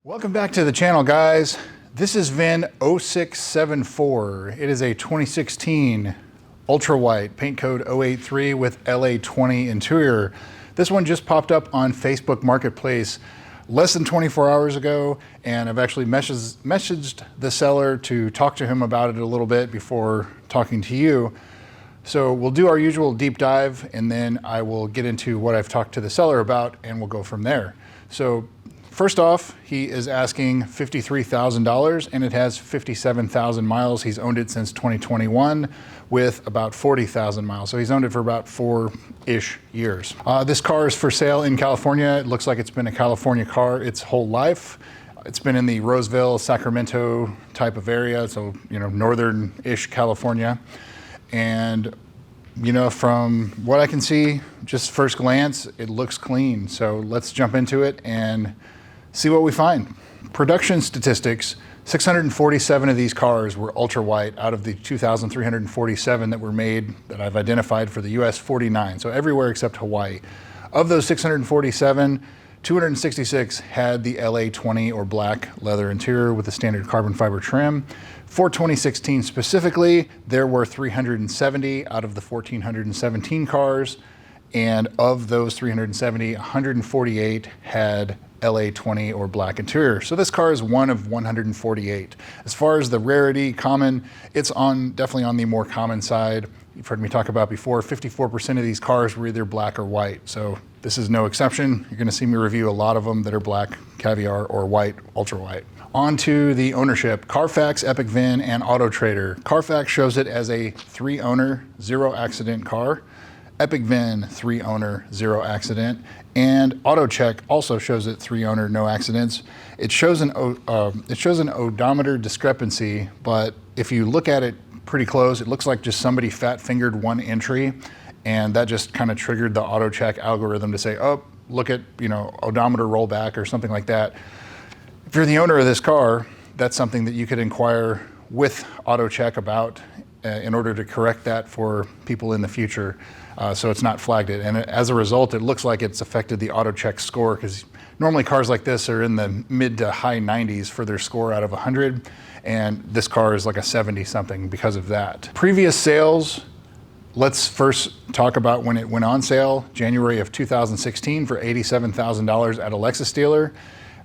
Welcome back to the channel, guys. This is VIN 0674. It is a 2016 ultra white paint code 083 with LA20 interior. This one just popped up on Facebook Marketplace less than 24 hours ago, and I've actually messaged the seller to talk to him about it a little bit before talking to you. So we'll do our usual deep dive, and then I will get into what I've talked to the seller about, and we'll go from there. So first off, he is asking $53,000, and it has 57,000 miles. He's owned it since 2021 with about 40,000 miles. So he's owned it for about 4-ish years. This car is for sale in California. It looks like it's been a California car its whole life. It's been in the Roseville, Sacramento type of area, so northern-ish California. And from what I can see, just first glance, it looks clean. So let's jump into it and see what we find. Production statistics: 647 of these cars were ultra white out of the 2,347 that were made that I've identified for the US 49, so everywhere except Hawaii. Of those 647, 266 had the LA20 or black leather interior with the standard carbon fiber trim. For 2016 specifically, there were 370 out of the 1,417 cars, and of those 370, 148 had LA20 or black interior. So this car is one of 148. As far as the rarity, common, it's definitely on the more common side. You've heard me talk about before, 54% of these cars were either black or white. So this is no exception. You're gonna see me review a lot of them that are black, caviar, or white, ultra white. On to the ownership: Carfax, Epic VIN, and Auto Trader. Carfax shows it as a 3-owner, 0-accident car. Epic VIN, 3-owner, 0 accident, and AutoCheck also shows it 3-owner, no accidents. It shows an odometer discrepancy, but if you look at it pretty close, it looks like just somebody fat-fingered one entry, and that just kind of triggered the AutoCheck algorithm to say, oh, look at odometer rollback or something like that. If you're the owner of this car, that's something that you could inquire with AutoCheck about in order to correct that for people in the future. So it's not flagged it. And as a result, it looks like it's affected the AutoCheck score, because normally cars like this are in the mid to high 90s for their score out of 100. And this car is like a 70 something because of that. Previous sales, let's first talk about when it went on sale, January of 2016 for $87,000 at a Lexus dealer.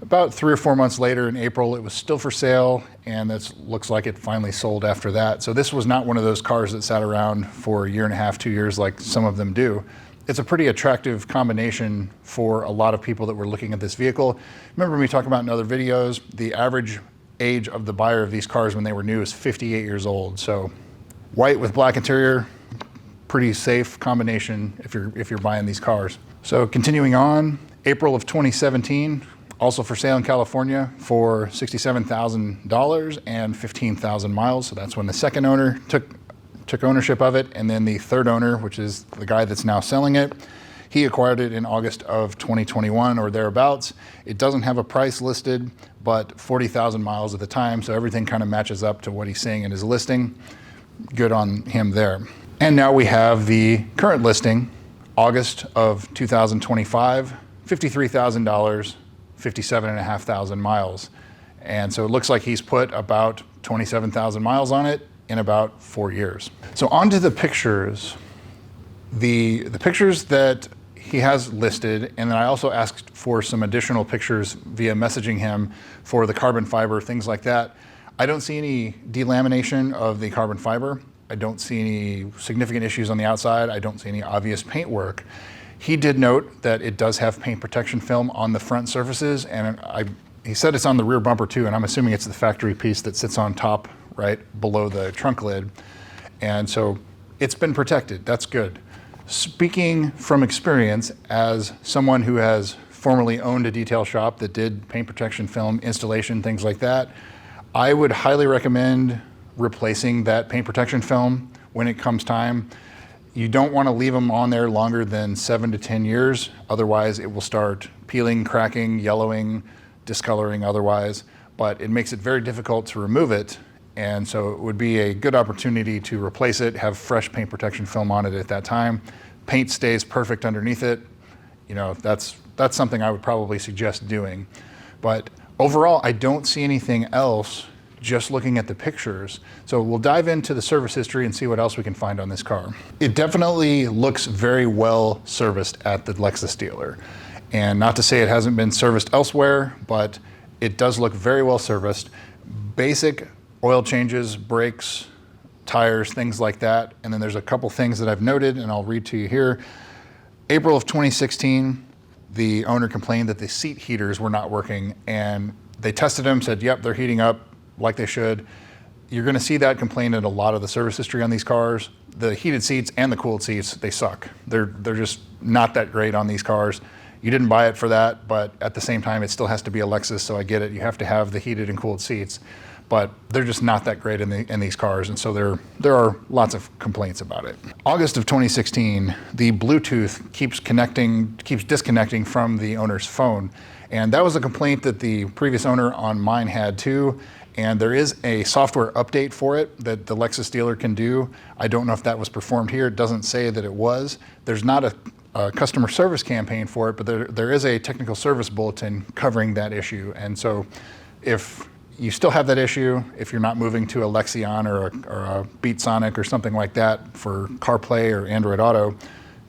About 3 or 4 months later in April, it was still for sale, and that looks like it finally sold after that. So this was not one of those cars that sat around for 1.5 years, 2 years like some of them do. It's a pretty attractive combination for a lot of people that were looking at this vehicle. Remember me talking about in other videos, the average age of the buyer of these cars when they were new is 58 years old. So white with black interior, pretty safe combination if you're buying these cars. So continuing on, April of 2017, also for sale in California for $67,000 and 15,000 miles. So that's when the second owner took ownership of it. And then the third owner, which is the guy that's now selling it, he acquired it in August of 2021 or thereabouts. It doesn't have a price listed, but 40,000 miles at the time. So everything kind of matches up to what he's saying in his listing. Good on him there. And now we have the current listing, August of 2025, $53,000. 57,500 miles. And so it looks like he's put about 27,000 miles on it in about 4 years. So on to the pictures. The pictures that he has listed, and then I also asked for some additional pictures via messaging him for the carbon fiber, things like that. I don't see any delamination of the carbon fiber. I don't see any significant issues on the outside. I don't see any obvious paint work. He did note that it does have paint protection film on the front surfaces, and he said it's on the rear bumper too, and I'm assuming it's the factory piece that sits on top right below the trunk lid. And so it's been protected. That's good. Speaking from experience, as someone who has formerly owned a detail shop that did paint protection film installation, things like that, I would highly recommend replacing that paint protection film when it comes time. You don't want to leave them on there longer than 7 to 10 years. Otherwise, it will start peeling, cracking, yellowing, discoloring otherwise. But it makes it very difficult to remove it. And so it would be a good opportunity to replace it, have fresh paint protection film on it at that time. Paint stays perfect underneath it. That's something I would probably suggest doing. But Overall, I don't see anything else just looking at the pictures. So we'll dive into the service history and see what else we can find on this car. It definitely looks very well serviced at the Lexus dealer. And not to say it hasn't been serviced elsewhere, but it does look very well serviced. Basic oil changes, brakes, tires, things like that. And then there's a couple things that I've noted, and I'll read to you here. April of 2016, the owner complained that the seat heaters were not working, and they tested them, said, yep, they're heating up like they should. You're gonna see that complaint in a lot of the service history on these cars. The heated seats and the cooled seats, they suck. They're just not that great on these cars. You didn't buy it for that, but at the same time, it still has to be a Lexus, so I get it. You have to have the heated and cooled seats, but they're just not that great in these cars, and so there are lots of complaints about it. August of 2016, the Bluetooth keeps disconnecting from the owner's phone, and that was a complaint that the previous owner on mine had too, and there is a software update for it that the Lexus dealer can do. I don't know if that was performed here. It doesn't say that it was. There's not a customer service campaign for it, but there is a technical service bulletin covering that issue, and so if you still have that issue, if you're not moving to a Lexion or a BeatSonic or something like that for CarPlay or Android Auto,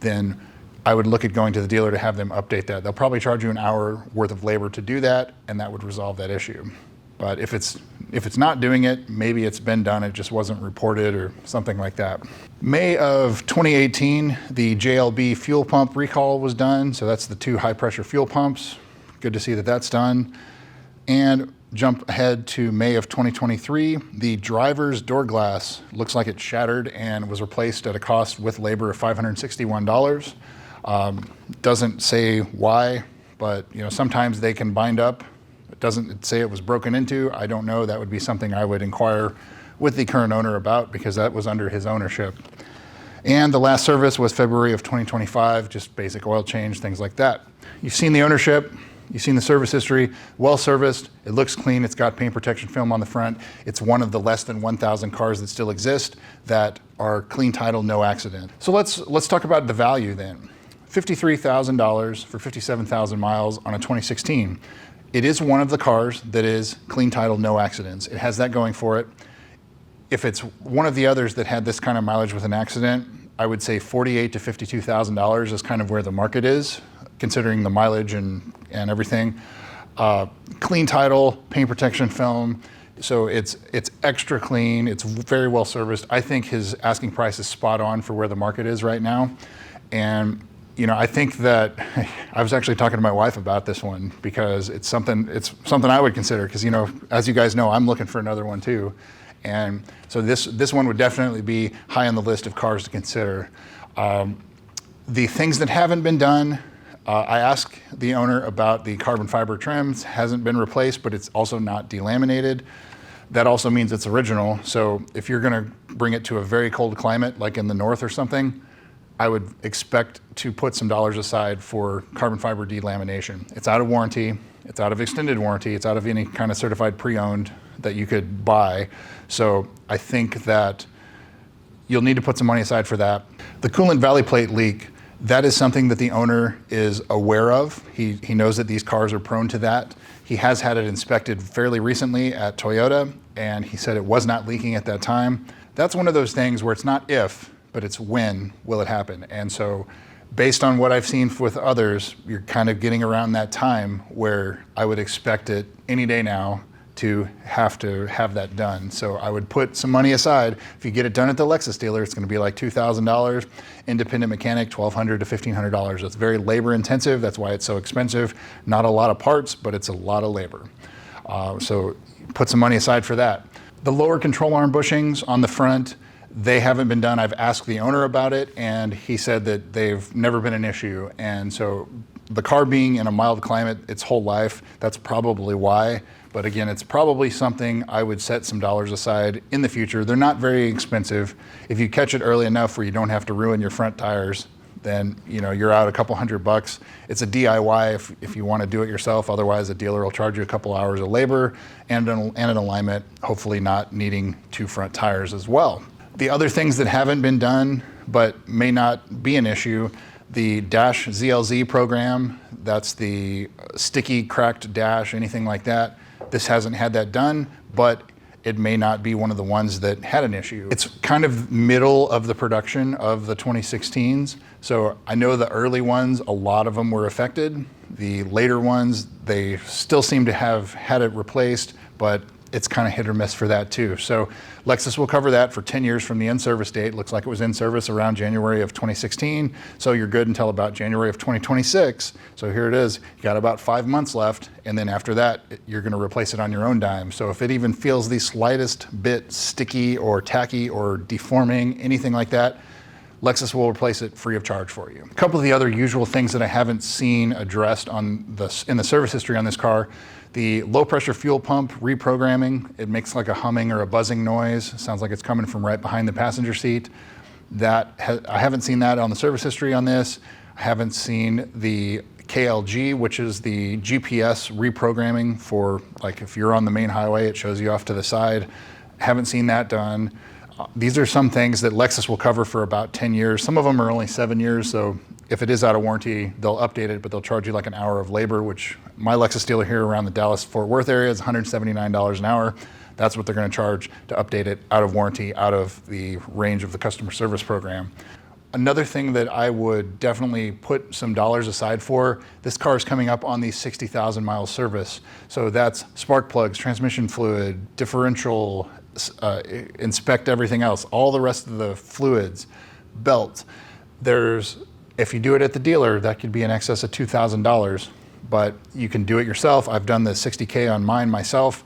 then I would look at going to the dealer to have them update that. They'll probably charge you an hour worth of labor to do that, and that would resolve that issue. But if it's not doing it, maybe it's been done, it just wasn't reported or something like that. May of 2018, the JLB fuel pump recall was done. So that's the 2 high pressure fuel pumps. Good to see that that's done. And jump ahead to May of 2023, the driver's door glass looks like it shattered and was replaced at a cost with labor of $561. Doesn't say why, but sometimes they can bind up. It doesn't say it was broken into. I don't know. That would be something I would inquire with the current owner about, because that was under his ownership. And the last service was February of 2025, just basic oil change, things like that. You've seen the ownership. You've seen the service history, well serviced, it looks clean, it's got paint protection film on the front. It's one of the less than 1,000 cars that still exist that are clean title, no accident. So let's talk about the value then. $53,000 for 57,000 miles on a 2016. It is one of the cars that is clean title, no accidents. It has that going for it. If it's one of the others that had this kind of mileage with an accident, I would say $48,000 to $52,000 is kind of where the market is, considering the mileage and everything. Clean title, paint protection film, so it's extra clean, it's very well serviced. I think his asking price is spot on for where the market is right now. And I think that I was actually talking to my wife about this one, because it's something I would consider, because as you guys know, I'm looking for another one too. And so this one would definitely be high on the list of cars to consider. The things that haven't been done, I asked the owner about the carbon fiber trims. Hasn't been replaced, but it's also not delaminated. That also means it's original. So if you're gonna bring it to a very cold climate, like in the north or something, I would expect to put some dollars aside for carbon fiber delamination. It's out of warranty, it's out of extended warranty, it's out of any kind of certified pre-owned that you could buy. So I think that you'll need to put some money aside for that. The coolant valley plate leak, that is something that the owner is aware of. He knows that these cars are prone to that. He has had it inspected fairly recently at Toyota, and he said it was not leaking at that time. That's one of those things where it's not if, but it's when will it happen. And so based on what I've seen with others, you're kind of getting around that time where I would expect it any day now to have that done. So I would put some money aside. If you get it done at the Lexus dealer, it's gonna be like $2,000. Independent mechanic, $1,200 to $1,500. It's very labor intensive, that's why it's so expensive. Not a lot of parts, but it's a lot of labor. So put some money aside for that. The lower control arm bushings on the front, they haven't been done. I've asked the owner about it, and he said that they've never been an issue. And so the car being in a mild climate its whole life, that's probably why. But again, it's probably something I would set some dollars aside in the future. They're not very expensive. If you catch it early enough where you don't have to ruin your front tires, then you're out a couple $100. It's a DIY if you want to do it yourself. Otherwise, a dealer will charge you a couple hours of labor and an alignment, hopefully not needing 2 front tires as well. The other things that haven't been done but may not be an issue, The dash ZLZ program, that's the sticky, cracked dash, anything like that. This hasn't had that done, but it may not be one of the ones that had an issue. It's kind of middle of the production of the 2016s. So I know the early ones, a lot of them were affected. The later ones, they still seem to have had it replaced, but it's kind of hit or miss for that too. So Lexus will cover that for 10 years from the in-service date. Looks like it was in service around January of 2016. So you're good until about January of 2026. So here it is, you got about 5 months left. And then after that, you're gonna replace it on your own dime. So if it even feels the slightest bit sticky or tacky or deforming, anything like that, Lexus will replace it free of charge for you. A couple of the other usual things that I haven't seen addressed in the service history on this car: the low pressure fuel pump reprogramming. It makes like a humming or a buzzing noise. Sounds like it's coming from right behind the passenger seat. I haven't seen that on the service history on this. I haven't seen the KLG, which is the GPS reprogramming for, like, if you're on the main highway, it shows you off to the side. Haven't seen that done. These are some things that Lexus will cover for about 10 years. Some of them are only 7 years, so if it is out of warranty, they'll update it, but they'll charge you like an hour of labor, which my Lexus dealer here around the Dallas-Fort Worth area is $179 an hour. That's what they're gonna charge to update it out of warranty, out of the range of the customer service program. Another thing that I would definitely put some dollars aside for, this car is coming up on the 60,000 mile service. So that's spark plugs, transmission fluid, differential, inspect everything else, all the rest of the fluids, belt. If you do it at the dealer, that could be in excess of $2,000, but you can do it yourself. I've done the 60K on mine myself,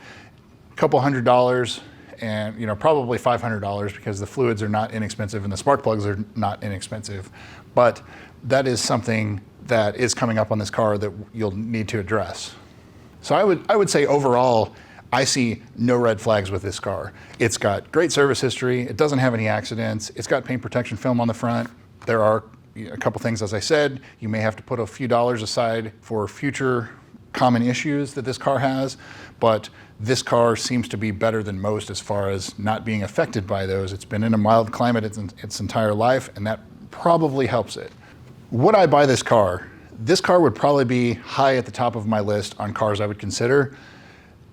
a couple $100, and probably $500 because the fluids are not inexpensive and the spark plugs are not inexpensive. But that is something that is coming up on this car that you'll need to address. So I would say overall, I see no red flags with this car. It's got great service history. It doesn't have any accidents. It's got paint protection film on the front. There are a couple things, as I said. You may have to put a few dollars aside for future common issues that this car has, but this car seems to be better than most as far as not being affected by those. It's been in a mild climate its entire life, and that probably helps it. Would I buy this car? This car would probably be high at the top of my list on cars I would consider.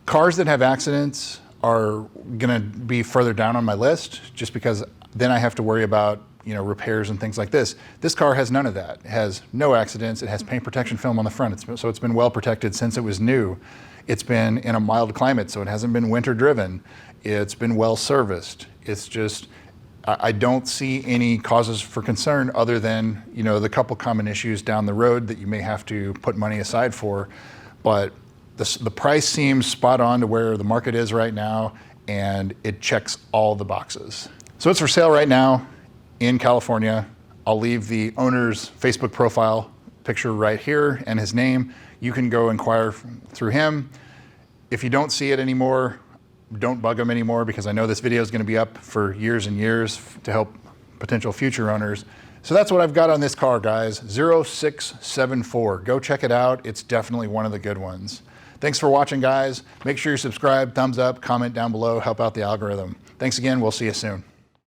Cars that have accidents are gonna be further down on my list, just because then I have to worry about repairs and things like this. This car has none of that. It has no accidents. It has paint protection film on the front. So it's been well protected since it was new. It's been in a mild climate, so it hasn't been winter driven. It's been well serviced. It's just, I don't see any causes for concern other than, the couple common issues down the road that you may have to put money aside for. But the price seems spot on to where the market is right now, and it checks all the boxes. So it's for sale right now in California. I'll leave the owner's Facebook profile picture right here and his name. You can go inquire through him. If you don't see it anymore, don't bug him anymore, because I know this video is going to be up for years and years to help potential future owners. So that's what I've got on this car, guys. 0674. Go check it out. It's definitely one of the good ones. Thanks for watching, guys. Make sure you subscribe, thumbs up, comment down below, help out the algorithm. Thanks again. We'll see you soon.